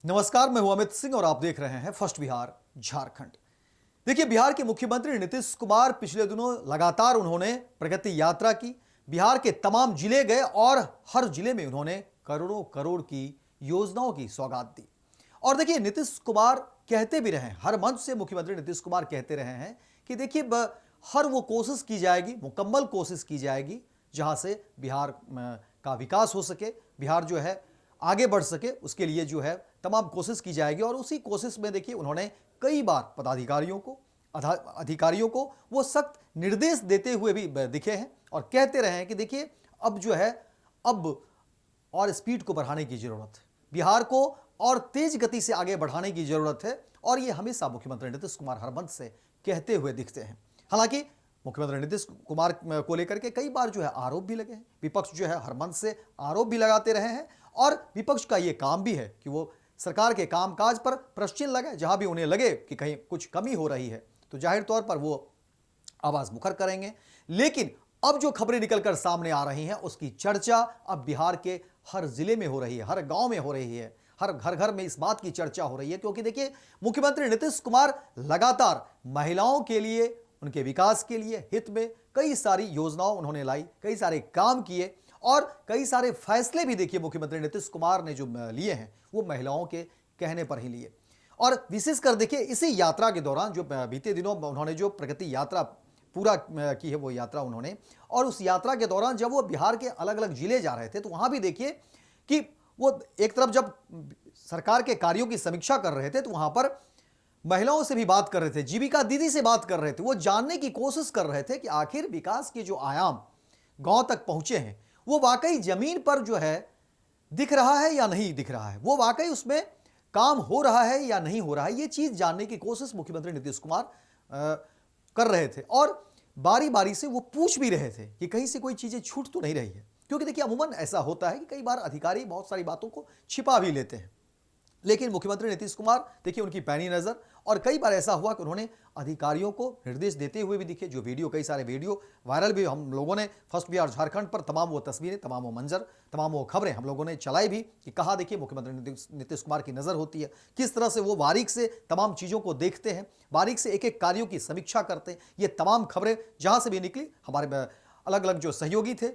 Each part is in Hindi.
नमस्कार, मैं हूं अमित सिंह और आप देख रहे हैं फर्स्ट बिहार झारखंड। देखिए, बिहार के मुख्यमंत्री नीतीश कुमार पिछले दिनों लगातार उन्होंने प्रगति यात्रा की। बिहार के तमाम जिले गए और हर जिले में उन्होंने करोड़ों करोड़ की योजनाओं की सौगात दी। और देखिए, नीतीश कुमार कहते भी रहे, हर मंच से मुख्यमंत्री नीतीश कुमार कहते रहे हैं कि देखिए हर वो कोशिश की जाएगी, मुकम्मल कोशिश की जाएगी जहां से बिहार का विकास हो सके, बिहार जो है आगे बढ़ सके, उसके लिए जो है तमाम कोशिश की जाएगी। और उसी कोशिश में देखिए उन्होंने कई बार पदाधिकारियों को, अधिकारियों को वो सख्त निर्देश देते हुए भी दिखे हैं और कहते रहे हैं कि देखिए अब जो है अब और स्पीड को बढ़ाने की जरूरत है, बिहार को और तेज गति से आगे बढ़ाने की जरूरत है। और ये हमेशा मुख्यमंत्री नीतीश कुमार हर मंच से कहते हुए दिखते हैं। हालांकि मुख्यमंत्री नीतीश कुमार को लेकर के कई बार जो है आरोप भी लगे हैं, विपक्ष जो है हर मंच से आरोप भी लगाते रहे हैं। और विपक्ष का ये काम भी है कि वो सरकार के कामकाज पर प्रश्न चिन्ह लगाए, जहां भी उन्हें लगे कि कहीं कुछ कमी हो रही है तो जाहिर तौर पर वो आवाज मुखर करेंगे। लेकिन अब जो खबरें निकलकर सामने आ रही हैं उसकी चर्चा अब बिहार के हर जिले में हो रही है, हर गांव में हो रही है, हर घर घर में इस बात की चर्चा हो रही है। क्योंकि देखिए, मुख्यमंत्री नीतीश कुमार लगातार महिलाओं के लिए, उनके विकास के लिए, हित में कई सारी योजनाओं उन्होंने लाई, कई सारे काम किए और कई सारे फैसले भी देखिए मुख्यमंत्री नीतीश कुमार ने जो लिए हैं वो महिलाओं के कहने पर ही लिए। और विशेषकर देखिए इसी यात्रा के दौरान जो बीते दिनों उन्होंने जो प्रगति यात्रा पूरा की है वो यात्रा उन्होंने, और उस यात्रा के दौरान जब वो बिहार के अलग अलग जिले जा रहे थे तो वहां भी देखिए कि वो एक तरफ जब सरकार के कार्यों की समीक्षा कर रहे थे तो वहां पर महिलाओं से भी बात कर रहे थे, जीविका दीदी से बात कर रहे थे, वो जानने की कोशिश कर रहे थे कि आखिर विकास के जो आयाम गांव तक पहुंचे हैं वो वाकई जमीन पर जो है दिख रहा है या नहीं दिख रहा है, वो वाकई उसमें काम हो रहा है या नहीं हो रहा है। ये चीज जानने की कोशिश मुख्यमंत्री नीतीश कुमार कर रहे थे और बारी बारी से वो पूछ भी रहे थे कि कहीं से कोई चीजें छूट तो नहीं रही है। क्योंकि देखिए अमूमन ऐसा होता है कि कई बार अधिकारी बहुत सारी बातों को छिपा भी लेते हैं, लेकिन मुख्यमंत्री नीतीश कुमार देखिए उनकी पैनी नजर, और कई बार ऐसा हुआ कि उन्होंने अधिकारियों को निर्देश देते हुए भी दिखे। जो वीडियो, कई सारे वीडियो वायरल भी हम लोगों ने फर्स्ट बिहार झारखंड पर तमाम वो तस्वीरें, तमाम वो मंजर, तमाम वो खबरें हम लोगों ने चलाई भी कि कहा देखिए मुख्यमंत्री नीतीश कुमार की नजर होती है, किस तरह से वो बारीक से तमाम चीज़ों को देखते हैं, बारीक से एक एक कार्यों की समीक्षा करते हैं। ये तमाम खबरें जहाँ से भी निकली, हमारे अलग अलग जो सहयोगी थे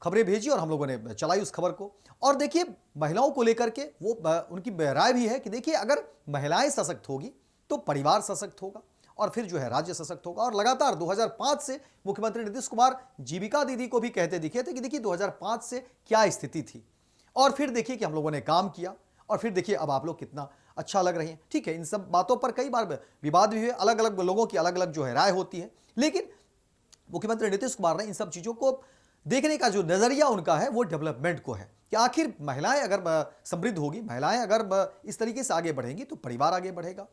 खबरें भेजी और हम लोगों ने चलाई उस खबर को। और देखिए महिलाओं को लेकर के वो उनकी राय भी है कि देखिए अगर महिलाएं सशक्त होगी तो परिवार सशक्त होगा और फिर जो है राज्य सशक्त होगा। और लगातार 2005 से मुख्यमंत्री नीतीश कुमार जीविका दीदी को भी कहते दिखे थे कि देखिए 2005 से क्या स्थिति थी और फिर देखिए कि हम लोगों ने काम किया और फिर देखिए अब आप लोग कितना अच्छा लग रही हैं। ठीक है, इन सब बातों पर कई बार विवाद भी हुए, अलग अलग लोगों की अलग अलग जो है राय होती है, लेकिन मुख्यमंत्री नीतीश कुमार ने इन सब चीज़ों को देखने का जो नजरिया उनका है वो डेवलपमेंट को है कि आखिर महिलाएं अगर समृद्ध होगी, महिलाएं अगर इस तरीके से आगे बढ़ेंगी तो परिवार आगे बढ़ेगा।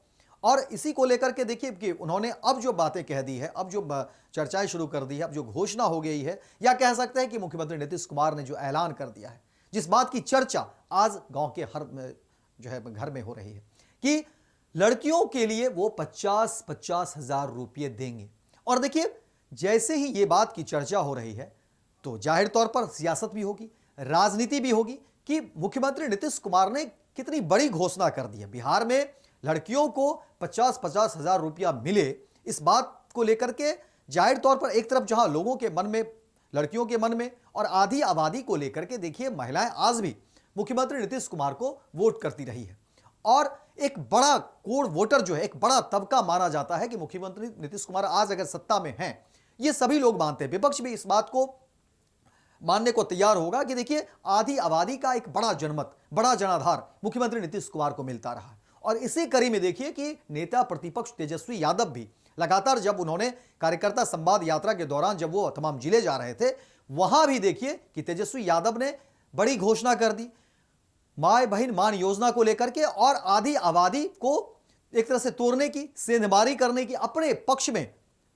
और इसी को लेकर के देखिए कि उन्होंने अब जो बातें कह दी है, अब जो चर्चाएं शुरू कर दी है, अब जो घोषणा हो गई है, या कह सकते हैं कि मुख्यमंत्री नीतीश कुमार ने जो ऐलान कर दिया है, जिस बात की चर्चा आज गांव के हर जो है घर में हो रही है कि लड़कियों के लिए वो 50-50 हजार रुपये देंगे। और देखिए जैसे ही ये बात की चर्चा हो रही है तो जाहिर तौर पर सियासत भी होगी, राजनीति भी होगी कि मुख्यमंत्री नीतीश कुमार ने कितनी बड़ी घोषणा कर दी है। बिहार में लड़कियों को 50-50 हजार रुपया मिले, इस बात को लेकर के जाहिर तौर पर एक तरफ जहां लोगों के मन में, लड़कियों के मन में और आधी आबादी को लेकर के देखिए महिलाएं आज भी मुख्यमंत्री नीतीश कुमार को वोट करती रही है। और एक बड़ा कोर वोटर जो है, एक बड़ा तबका माना जाता है कि मुख्यमंत्री नीतीश कुमार आज अगर सत्ता में हैं, ये सभी लोग मानते हैं, विपक्ष भी इस बात को मानने को तैयार होगा कि देखिए आधी आबादी का एक बड़ा जनमत, बड़ा जनाधार मुख्यमंत्री नीतीश कुमार को मिलता रहा है। और इसी कड़ी में देखिए कि नेता प्रतिपक्ष तेजस्वी यादव भी लगातार जब उन्होंने कार्यकर्ता संवाद यात्रा के दौरान जब वो तमाम जिले जा रहे थे, वहां भी देखिए कि तेजस्वी यादव ने बड़ी घोषणा कर दी माए बहन मान योजना को लेकर के, और आधी आबादी को एक तरह से तोड़ने की, सेंधमारी करने की, अपने पक्ष में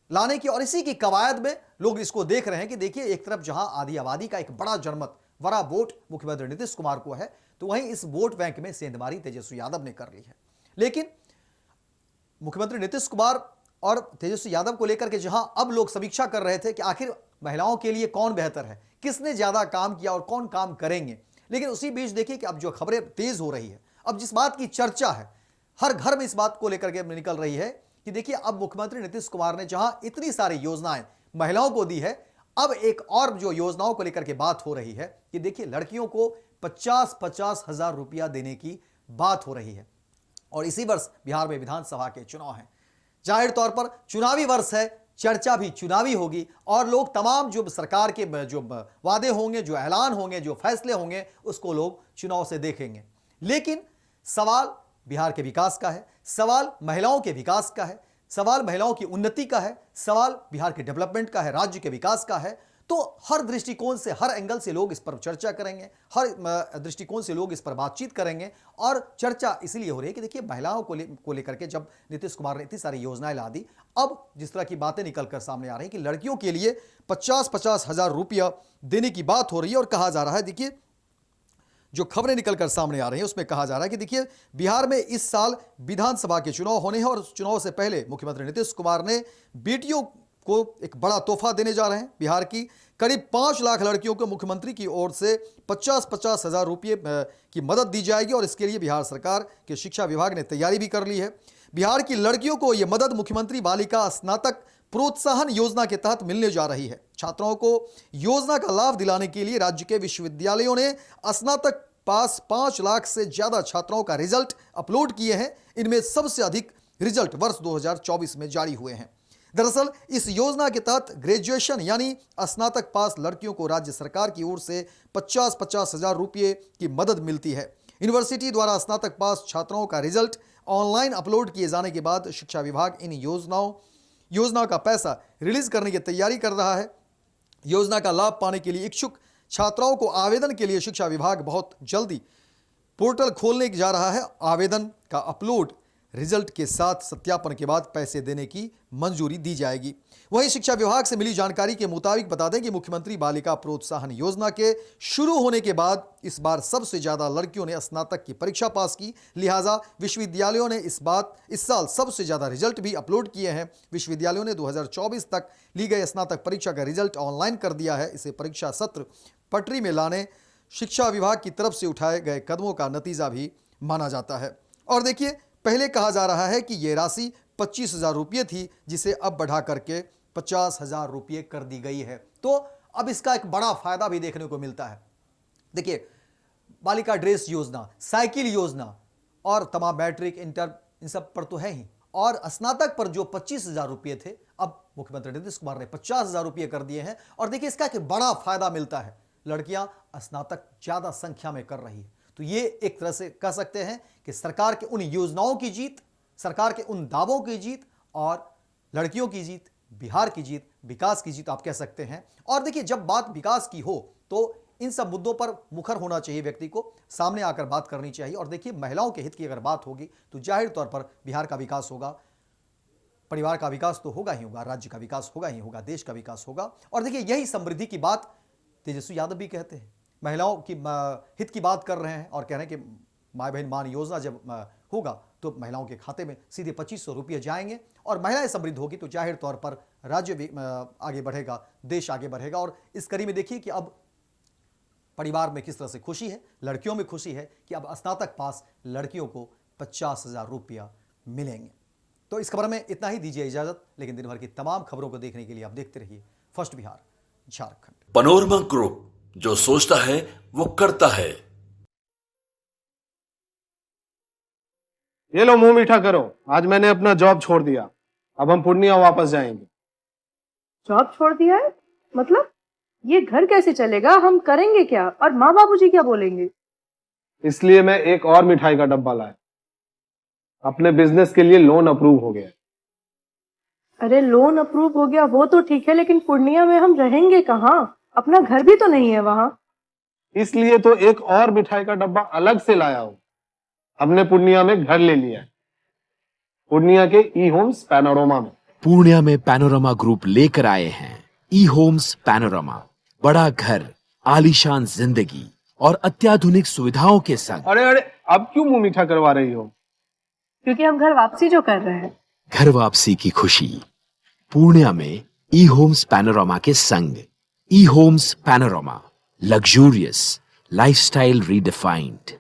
लाने की। और इसी की कवायद में लोग इसको देख रहे हैं कि देखिए एक तरफ जहां आधी आबादी का एक बड़ा जनमत, बड़ा वोट मुख्यमंत्री नीतीश कुमार को है, तो वहीं इस वोट बैंक में सेंधमारी तेजस्वी यादव ने कर ली है। लेकिन मुख्यमंत्री नीतीश कुमार और तेजस्वी यादव को लेकर के जहां अब लोग समीक्षा कर रहे थे कि आखिर महिलाओं के लिए कौन बेहतर है, किसने ज्यादा काम किया और कौन काम करेंगे, लेकिन उसी बीच देखिए कि अब जो खबरें तेज हो रही है, अब जिस बात की चर्चा है, हर घर में इस बात को लेकर के निकल रही है कि देखिए अब मुख्यमंत्री नीतीश कुमार ने जहां इतनी सारी योजनाएं महिलाओं को दी है, अब एक और जो योजनाओं को लेकर के बात हो रही है कि देखिए लड़कियों को 50-50 हजार रुपया देने की बात हो रही है। और इसी वर्ष बिहार में विधानसभा के चुनाव हैं, जाहिर तौर पर चुनावी वर्ष है, चर्चा भी चुनावी होगी और लोग तमाम जो सरकार के जो वादे होंगे, जो ऐलान होंगे, जो फैसले होंगे, उसको लोग चुनाव से देखेंगे। लेकिन सवाल बिहार के विकास का है, सवाल महिलाओं के विकास का है, सवाल महिलाओं की उन्नति का है, सवाल बिहार के डेवलपमेंट का है, राज्य के विकास का है। तो हर दृष्टिकोण से, हर एंगल से लोग इस पर चर्चा करेंगे, हर दृष्टिकोण से लोग इस पर बातचीत करेंगे। और चर्चा इसलिए हो रही है कि देखिए महिलाओं को लेकर के जब नीतीश कुमार ने इतनी सारी योजनाएं ला दी, अब जिस तरह की बातें निकलकर सामने आ रही हैं कि लड़कियों के लिए 50-50 हजार रुपया देने की बात हो रही है। और कहा जा रहा है, देखिए जो खबरें निकलकर सामने आ रही हैं उसमें कहा जा रहा है कि देखिए बिहार में इस साल विधानसभा के चुनाव होने हैं और चुनाव से पहले मुख्यमंत्री नीतीश कुमार ने बेटियों को एक बड़ा तोहफा देने जा रहे हैं। बिहार की करीब 5 लाख लड़कियों को मुख्यमंत्री की ओर से 50-50 हजार रुपये की मदद दी जाएगी और इसके लिए बिहार सरकार के शिक्षा विभाग ने तैयारी भी कर ली है। बिहार की लड़कियों को यह मदद मुख्यमंत्री बालिका स्नातक प्रोत्साहन योजना के तहत मिलने जा रही है। छात्राओं को योजना का लाभ दिलाने के लिए राज्य के विश्वविद्यालयों ने स्नातक पास 5 लाख से ज्यादा छात्राओं का रिजल्ट अपलोड किए हैं। इनमें सबसे अधिक रिजल्ट वर्ष 2024 में जारी हुए हैं। दरअसल इस योजना के तहत ग्रेजुएशन यानी स्नातक पास लड़कियों को राज्य सरकार की ओर से 50-50 हजार रुपये की मदद मिलती है। यूनिवर्सिटी द्वारा स्नातक पास छात्राओं का रिजल्ट ऑनलाइन अपलोड किए जाने के बाद शिक्षा विभाग इन योजनाओं का पैसा रिलीज करने की तैयारी कर रहा है। योजना का लाभ पाने के लिए इच्छुक छात्राओं को आवेदन के लिए शिक्षा विभाग बहुत जल्दी पोर्टल खोलने जा रहा है। आवेदन का अपलोड रिजल्ट के साथ सत्यापन के बाद पैसे देने की मंजूरी दी जाएगी। वहीं शिक्षा विभाग से मिली जानकारी के मुताबिक बता दें कि मुख्यमंत्री बालिका प्रोत्साहन योजना के शुरू होने के बाद इस बार सबसे ज्यादा लड़कियों ने स्नातक की परीक्षा पास की, लिहाजा विश्वविद्यालयों ने इस साल सबसे ज्यादा रिजल्ट भी अपलोड किए हैं। विश्वविद्यालयों ने 2024 तक ली गई स्नातक परीक्षा का रिजल्ट ऑनलाइन कर दिया है। इसे परीक्षा सत्र पटरी में लाने शिक्षा विभाग की तरफ से उठाए गए कदमों का नतीजा भी माना जाता है। और देखिए पहले कहा जा रहा है कि यह राशि 25 हजार रुपये थी, जिसे अब बढ़ा करके 50 हजार रुपये कर दी गई है। तो अब इसका एक बड़ा फायदा भी देखने को मिलता है। देखिए बालिका ड्रेस योजना, साइकिल योजना और तमाम मैट्रिक इंटर इन सब पर तो है ही, और स्नातक पर जो 25 हजार रुपये थे अब मुख्यमंत्री नीतीश कुमार ने 50 हजार रुपये कर दिए हैं। और देखिए इसका एक बड़ा फायदा मिलता है, लड़कियां स्नातक ज्यादा संख्या में कर रही है। तो ये एक तरह से कह सकते हैं कि सरकार के उन योजनाओं की जीत, सरकार के उन दावों की जीत और लड़कियों की जीत, बिहार की जीत, विकास की जीत आप कह सकते हैं। और देखिए जब बात विकास की हो तो इन सब मुद्दों पर मुखर होना चाहिए, व्यक्ति को सामने आकर बात करनी चाहिए। और देखिए महिलाओं के हित की अगर बात होगी तो जाहिर तौर पर बिहार का विकास होगा, परिवार का विकास तो होगा ही होगा, राज्य का विकास होगा ही होगा, देश का विकास होगा। और देखिए यही समृद्धि की बात तेजस्वी यादव भी कहते हैं। महिलाओं की हित की बात कर रहे हैं और कह रहे हैं कि माय बहन मान योजना जब होगा तो महिलाओं के खाते में सीधे 2500 रुपये जाएंगे और महिलाएं समृद्ध होगी तो जाहिर तौर पर राज्य भी आगे बढ़ेगा, देश आगे बढ़ेगा। और इस कड़ी में देखिए कि अब परिवार में किस तरह से खुशी है, लड़कियों में खुशी है कि अब स्नातक पास लड़कियों को 50 हजार रुपया मिलेंगे। तो इस खबर में इतना ही, दीजिए इजाजत। लेकिन दिन भर की तमाम खबरों को देखने के लिए आप देखते रहिए first Bihar Jharkhand. Panorama group, जो सोचता है वो करता है। ये लो मुंह मीठा करो, आज मैंने अपना जॉब छोड़ दिया, अब हम पूर्णिया वापस जाएंगे। जॉब छोड़ दिया है? मतलब ये घर कैसे चलेगा, हम करेंगे क्या और माँ बाबूजी क्या बोलेंगे? इसलिए मैं एक और मिठाई का डब्बा लाया, अपने बिजनेस के लिए लोन अप्रूव हो गया। अरे लोन अप्रूव हो गया वो तो ठीक है, लेकिन पूर्णिया में हम रहेंगे कहाँ? अपना घर भी तो नहीं है वहाँ। इसलिए तो एक और मिठाई का डब्बा अलग से लाया हूँ। हमने पूर्णिया में घर ले लिया है, पूर्णिया के ई होम्स पैनोरमा में। पूर्णिया में पैनोरमा ग्रुप लेकर आए हैं ई होम्स पैनोरमा। बड़ा घर, आलीशान जिंदगी और अत्याधुनिक सुविधाओं के संग। अरे अब क्यों मुंह मीठा करवा रही हो? क्योंकि हम घर वापसी जो कर रहे हैं। घर वापसी की खुशी पूर्णिया में ई होम्स पैनोरमा के संग। ई homes panorama, luxurious lifestyle redefined.